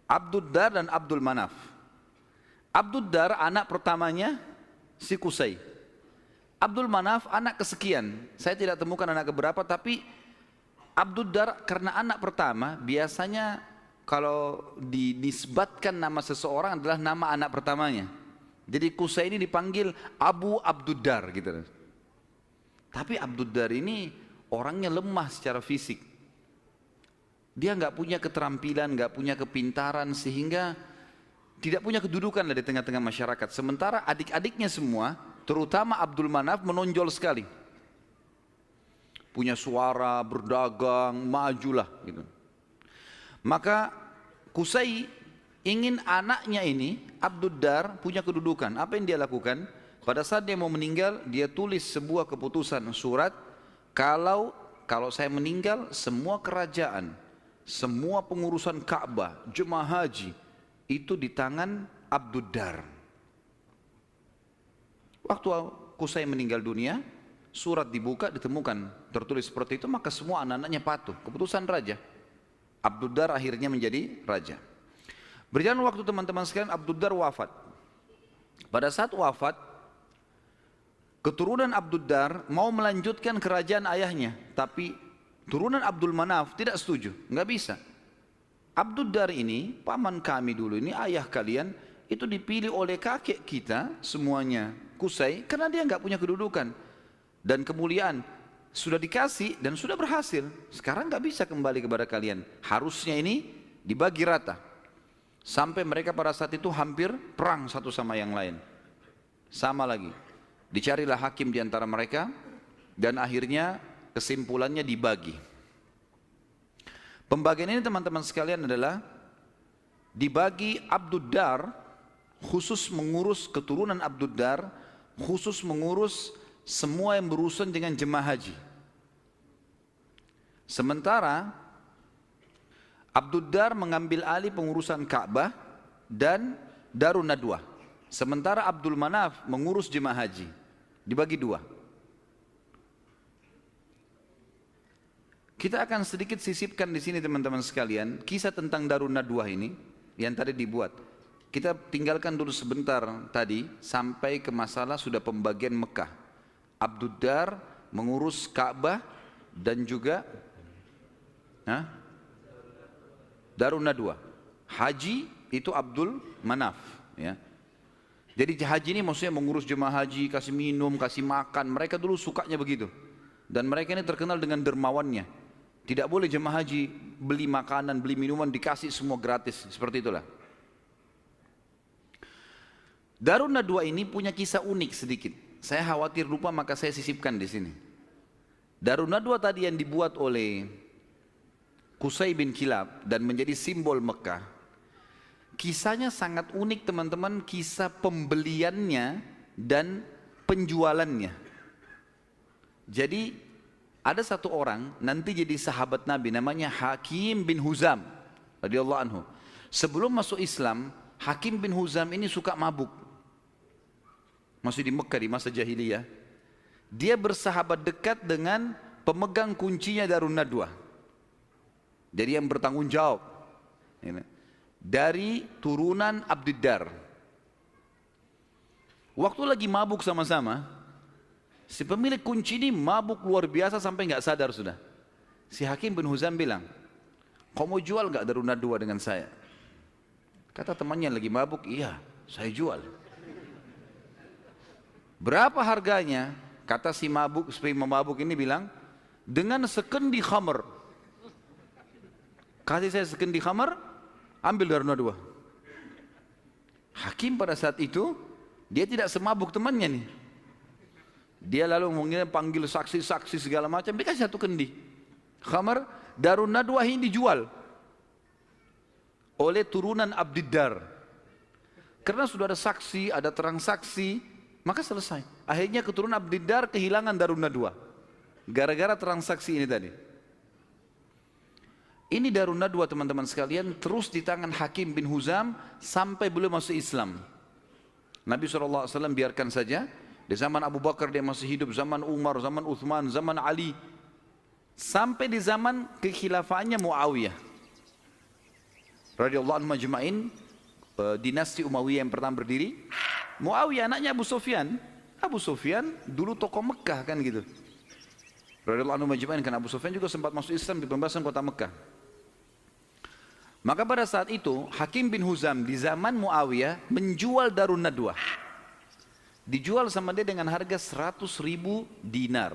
Abduddar dan Abdul Manaf. Abduddar anak pertamanya si Qusay. Abdul Manaf anak kesekian. Saya tidak temukan anak keberapa, tapi Abduddar karena anak pertama, biasanya kalau dinisbatkan nama seseorang adalah nama anak pertamanya. Jadi Qusay ini dipanggil Abu Abduddar gitu. Tapi Abduddar ini orangnya lemah secara fisik. Dia nggak punya keterampilan, nggak punya kepintaran, sehingga tidak punya kedudukan di tengah-tengah masyarakat. Sementara adik-adiknya semua, terutama Abdul Manaf, menonjol sekali. Punya suara, berdagang, majulah gitu. Maka Qusay ingin anaknya ini, Abduddar, punya kedudukan. Apa yang dia lakukan? Pada saat dia mau meninggal, dia tulis sebuah keputusan surat, kalau saya meninggal, semua kerajaan, semua pengurusan Ka'bah, jemaah haji, itu di tangan Abduddar. Waktu Qusay meninggal dunia, surat dibuka, ditemukan tertulis seperti itu, maka semua anak-anaknya patuh. Keputusan raja. Abduddar akhirnya menjadi raja. Berjalan waktu teman-teman sekalian, Abduddar wafat. Pada saat wafat, keturunan Abduddar mau melanjutkan kerajaan ayahnya, tapi turunan Abdul Manaf tidak setuju, nggak bisa. Abduddar ini, paman kami dulu ini, ayah kalian, itu dipilih oleh kakek kita semuanya, Qusay, karena dia nggak punya kedudukan dan kemuliaan. Sudah dikasih dan sudah berhasil. Sekarang nggak bisa kembali kepada kalian. Harusnya ini dibagi rata. Sampai mereka pada saat itu hampir perang satu sama yang lain. Sama lagi. Dicarilah hakim di antara mereka dan akhirnya kesimpulannya dibagi. Pembagian ini teman-teman sekalian adalah dibagi Abduddar khusus mengurus keturunan Abduddar, khusus mengurus semua yang berurusan dengan jemaah haji. Sementara Abduddar mengambil alih pengurusan Ka'bah dan Darun Nadwah. Sementara Abdul Manaf mengurus jemaah haji. Dibagi dua. Kita akan sedikit sisipkan di sini teman-teman sekalian kisah tentang Darun Nadwah ini yang tadi dibuat. Kita tinggalkan dulu sebentar tadi sampai ke masalah sudah pembagian Mekah. Abduddar mengurus Ka'bah dan juga Darun Nadwah. Haji itu Abdul Manaf, ya. Jadi haji ini maksudnya mengurus jemaah haji, kasih minum, kasih makan. Mereka dulu sukanya begitu. Dan mereka ini terkenal dengan dermawannya. Tidak boleh jemaah haji beli makanan, beli minuman, dikasih semua gratis. Seperti itulah. Darun Nadwah ini punya kisah unik sedikit. Saya khawatir lupa, maka saya sisipkan di sini. Darun Nadwah tadi yang dibuat oleh Qusay bin Kilab dan menjadi simbol Mekah. Kisahnya sangat unik teman-teman, kisah pembeliannya dan penjualannya. Jadi ada satu orang nanti jadi sahabat Nabi namanya Hakim bin Huzam radhiyallahu anhu. Sebelum masuk Islam, Hakim bin Huzam ini suka mabuk. Masih di Mekah di masa jahiliyah. Dia bersahabat dekat dengan pemegang kuncinya Darun Nadwah. Jadi yang bertanggung jawab. Dari turunan Abduddar. Waktu lagi mabuk sama-sama, si pemilik kunci ini mabuk luar biasa sampai nggak sadar sudah. Si Hakim bin Huzam bilang, kau mau jual nggak Darun Nadwah dengan saya? Kata temannya lagi mabuk, iya saya jual. Berapa harganya? Kata si mabuk ini bilang, dengan sekendi khamr. Kasih saya sekendi khamr, ambil Darun Nadwah. Hakim pada saat itu, dia tidak semabuk temannya nih. Dia lalu mungkin panggil saksi-saksi segala macam, dikasih satu kendi khamr. Darun Nadwah ini dijual oleh turunan Abduddar. Karena sudah ada saksi, ada transaksi, maka selesai. Akhirnya keturunan Abduddar kehilangan Darun Nadwah gara-gara transaksi ini tadi. Ini Darun Nadwah teman-teman sekalian terus di tangan Hakim bin Huzam sampai beliau masuk Islam. Nabi SAW biarkan saja. Di zaman Abu Bakar dia masih hidup, zaman Umar, zaman Uthman, zaman Ali. Sampai di zaman kekhilafaannya Muawiyah. radhiyallahu anhu majma'in, dinasti Umayyah yang pertama berdiri. Muawiyah anaknya Abu Sufyan. Abu Sufyan dulu tokoh Mekah kan gitu. Radhiyallahu anhu majma'in, kan Abu Sufyan juga sempat masuk Islam di pembebasan kota Mekah. Maka pada saat itu Hakim bin Huzam di zaman Muawiyah menjual Darun Nadwah. Dijual sama dia dengan harga 100.000 dinar.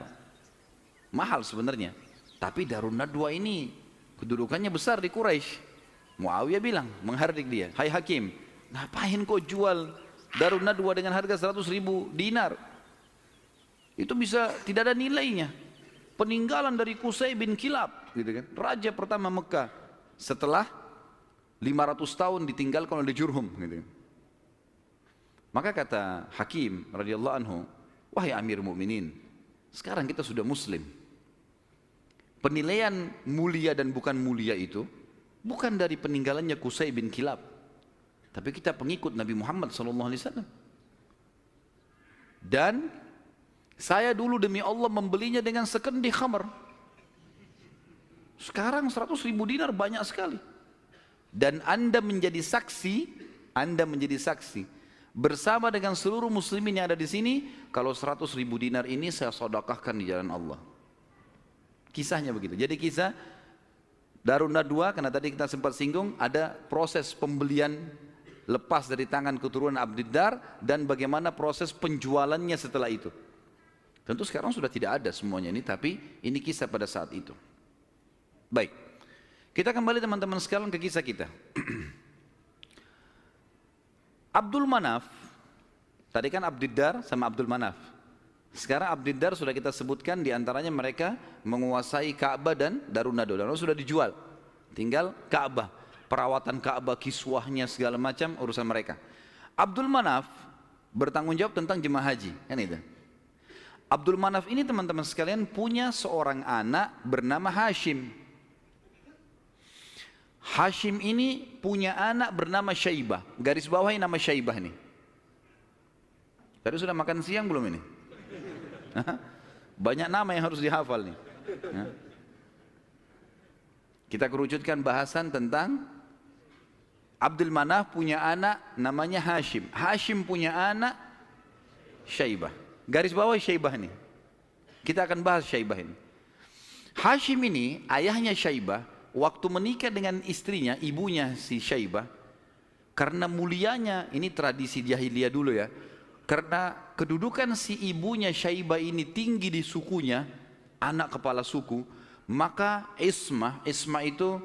Mahal sebenarnya. Tapi Darun Nadwah ini kedudukannya besar di Quraisy. Muawiyah bilang, menghardik dia, "Hai Hakim, ngapain kau jual Darun Nadwah dengan harga 100.000 dinar? Itu bisa tidak ada nilainya. Peninggalan dari Qusay bin Kilab, gitu kan, raja pertama Mekah setelah 500 tahun ditinggalkan oleh Jurhum, gitu kan." Maka kata Hakim radhiyallahu anhu, "Wahai Amir Mukminin, sekarang kita sudah Muslim. Penilaian mulia dan bukan mulia itu bukan dari peninggalannya Qusay bin Kilab, tapi kita pengikut Nabi Muhammad SAW. Dan saya dulu demi Allah membelinya dengan sekendi khamar. Sekarang 100.000 dinar banyak sekali. Dan Anda menjadi saksi bersama dengan seluruh muslimin yang ada di sini, kalau 100.000 dinar ini saya sedekahkan di jalan Allah." Kisahnya begitu. Jadi kisah Darun Nadwah, karena tadi kita sempat singgung, ada proses pembelian lepas dari tangan keturunan Abdiddar dan bagaimana proses penjualannya setelah itu. Tentu sekarang sudah tidak ada semuanya ini, tapi ini kisah pada saat itu. Baik, kita kembali teman-teman sekalian ke kisah kita. Abdul Manaf, tadi kan Abdiddar sama Abdul Manaf. Sekarang Abdiddar sudah kita sebutkan, diantaranya mereka menguasai Ka'bah dan Darun Nadwah. Dan sudah dijual, tinggal Ka'bah, perawatan Ka'bah, kiswahnya segala macam urusan mereka. Abdul Manaf bertanggung jawab tentang jemaah haji, kan itu. Abdul Manaf ini teman-teman sekalian punya seorang anak bernama Hashim. Hashim ini punya anak bernama Syaibah. Garis bawahi nama Syaibah ini. Tadi sudah makan siang belum ini? Banyak nama yang harus dihafal nih. Kita kerucutkan bahasan tentang Abdul Manaf punya anak namanya Hashim. Hashim punya anak Syaibah. Garis bawah Syaibah ini. Kita akan bahas Syaibah ini. Hashim ini ayahnya Syaibah, waktu menikah dengan istrinya, ibunya si Syaibah, karena mulianya, ini tradisi jahiliyah dulu ya, karena kedudukan si ibunya Syaibah ini tinggi di sukunya, anak kepala suku, maka ismah itu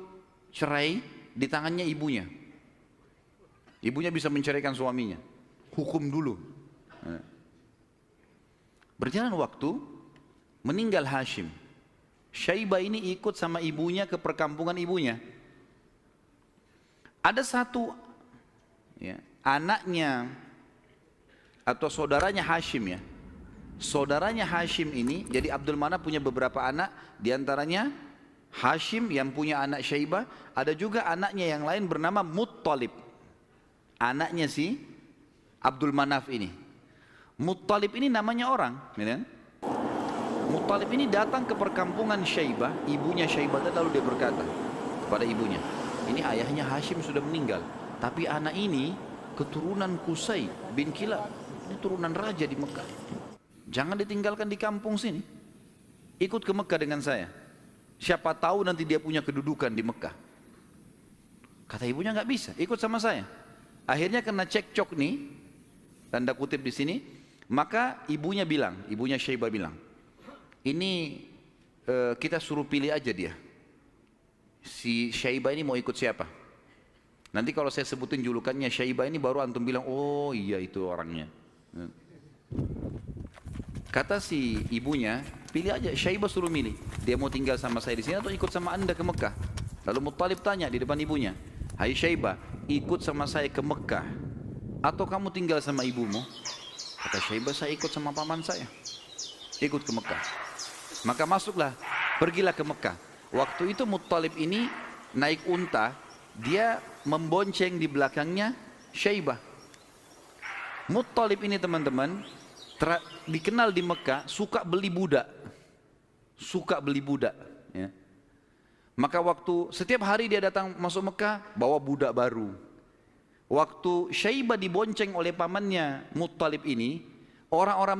cerai di tangannya ibunya. Ibunya bisa menceraikan suaminya, hukum dulu. Berjalan waktu, meninggal Hashim. Syaibah ini ikut sama ibunya ke perkampungan ibunya. Ada satu anaknya atau saudaranya Hashim ya. Saudaranya Hashim ini, jadi Abdul Manaf punya beberapa anak, diantaranya Hashim yang punya anak Syaibah, ada juga anaknya yang lain bernama Muttalib. Anaknya si Abdul Manaf ini. Muttalib ini namanya orang, ya. Muttalib ini datang ke perkampungan Syaibah, ibunya Syaibah, lalu dia berkata kepada ibunya, "Ini ayahnya Hashim sudah meninggal, tapi anak ini keturunan Qusay bin Kilab. Ini turunan raja di Mekah. Jangan ditinggalkan di kampung sini. Ikut ke Mekah dengan saya. Siapa tahu nanti dia punya kedudukan di Mekah." Kata ibunya, "Nggak bisa, ikut sama saya." Akhirnya kena cekcok nih, tanda kutip di sini. Maka ibunya Syaibah bilang, "Ini kita suruh pilih aja dia. Si Syaibah ini mau ikut siapa? Nanti kalau saya sebutin julukannya Syaibah ini, baru antum bilang, oh iya itu orangnya." Kata si ibunya, "Pilih aja, Syaibah suruh milih. Dia mau tinggal sama saya di sini atau ikut sama anda ke Mekah?" Lalu Muttalib tanya di depan ibunya, "Hai Syaibah, ikut sama saya ke Mekah atau kamu tinggal sama ibumu?" Kata Syaibah, "Saya ikut sama paman saya. Ikut ke Mekah." Maka pergilah ke Mekah. Waktu itu Muttalib ini naik unta, dia membonceng di belakangnya Syaibah. Muttalib ini teman-teman dikenal di Mekah suka beli budak, ya. Maka waktu setiap hari dia datang masuk Mekah bawa budak baru. Waktu Syaibah dibonceng oleh pamannya Muttalib ini, orang-orang